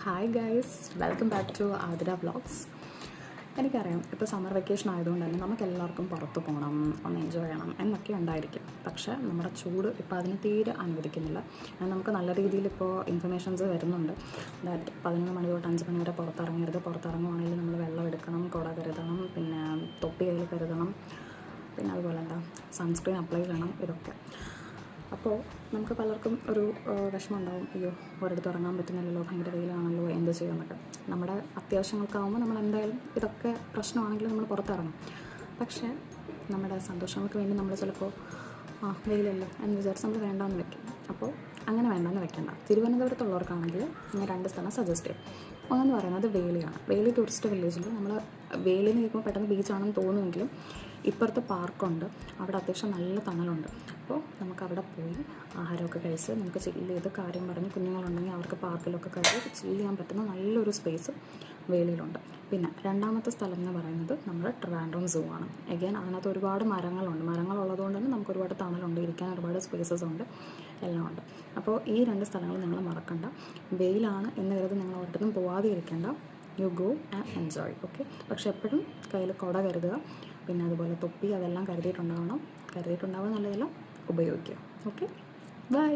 Hi guys, welcome back to Athira vlogs. എനിക്കറിയാം, ഇപ്പോൾ summer vacation ആയതുകൊണ്ട് തന്നെ നമുക്ക് എല്ലാവർക്കും പുറത്ത് പോകണം, ഒന്ന് എൻജോയ് ചെയ്യണം എന്നൊക്കെ ഉണ്ടായിരിക്കും. പക്ഷേ നമ്മുടെ ചൂട് ഇപ്പോൾ അതിന് തീരെ അനുവദിക്കുന്നില്ല. നമുക്ക് നല്ല രീതിയിൽ ഇപ്പോൾ ഇൻഫർമേഷൻസ് വരുന്നുണ്ട്. ദാറ്റ് 11 മണി തൊട്ട് 5 മണി വരെ പുറത്തിറങ്ങരുത്. പുറത്തിറങ്ങുവാണെങ്കിൽ നമ്മൾ വെള്ളം എടുക്കണം, കുട കരുതണം, പിന്നെ തൊപ്പി കയ്യിൽ കരുതണം, പിന്നെ അതുപോലെ സൺസ്ക്രീൻ അപ്ലൈ ചെയ്യണം. ഇതൊക്കെ അപ്പോൾ നമുക്ക് പലർക്കും ഒരു വിഷമം ഉണ്ടാവും. അയ്യോ, ഒരിടത്ത് ഇറങ്ങാൻ പറ്റുന്നില്ലല്ലോ, ഭയങ്കര വെയിലാണല്ലോ, എന്ത് ചെയ്യുമെന്നൊക്കെ. നമ്മുടെ അത്യാവശ്യങ്ങൾക്കാവുമ്പോൾ നമ്മൾ എന്തായാലും ഇതൊക്കെ പ്രശ്നമാണെങ്കിലും നമ്മൾ പുറത്തിറങ്ങും. പക്ഷേ നമ്മുടെ സന്തോഷങ്ങൾക്ക് വേണ്ടി നമ്മൾ ചിലപ്പോൾ വെയിലല്ലോ എന്ന് വിചാരിച്ച് നമ്മൾ വേണ്ടാന്ന് വെക്കും. അപ്പോൾ അങ്ങനെ വേണ്ടാന്ന് വെക്കേണ്ട. തിരുവനന്തപുരത്തുള്ളവർക്കാണെങ്കിൽ ഞാൻ 2 സ്ഥലം സജസ്റ്റ് ചെയ്യും. ഒന്നെന്ന് പറയുന്നത് വേളിയാണ്. വേളി ടൂറിസ്റ്റ് വില്ലേജിൽ നമ്മൾ വേളിയിൽ നിൽക്കുമ്പോൾ പെട്ടെന്ന് ബീച്ചാണെന്ന് തോന്നുമെങ്കിലും ഇപ്പുറത്ത് പാർക്കുണ്ട്. അവിടെ അത്യാവശ്യം നല്ല തണലുണ്ട്. അപ്പോൾ നമുക്ക് അവിടെ പോയി ആഹാരമൊക്കെ കഴിച്ച് നമുക്ക് ചില്ല് ചെയ്ത് കാര്യം പറഞ്ഞ്, കുഞ്ഞുങ്ങളുണ്ടെങ്കിൽ അവർക്ക് പാർക്കിലൊക്കെ കയറി ചില്ല് ചെയ്യാൻ പറ്റുന്ന നല്ലൊരു സ്പേസ് വേളിയിലുണ്ട്. പിന്നെ രണ്ടാമത്തെ സ്ഥലം എന്ന് പറയുന്നത് നമ്മുടെ ട്രിവാൻഡ്രം സൂ ആണ്. എഗെയിൻ അതിനകത്ത് ഒരുപാട് മരങ്ങളുണ്ട്. മരങ്ങളുള്ളതുകൊണ്ട് തന്നെ നമുക്ക് ഒരുപാട് തണലുണ്ട്, ഇരിക്കാൻ ഒരുപാട് സ്പേസസ് ഉണ്ട്, എല്ലാം ഉണ്ട്. അപ്പോൾ ഈ 2 സ്ഥലങ്ങൾ നിങ്ങൾ മറക്കണ്ട. വെയിലാണ് എന്ന് കരുതി നിങ്ങൾ ഒരിടത്തും പോവാതെ ഇരിക്കേണ്ട. You go and enjoy, okay. പക്ഷെ എപ്പോഴും കയ്യിൽ കുട കരുതുക, പിന്നെ അതുപോലെ തൊപ്പി, അതെല്ലാം കരുതിയിട്ടുണ്ടാവുക, നല്ലതെല്ലാം ഉപയോഗിക്കുക. Okay, by.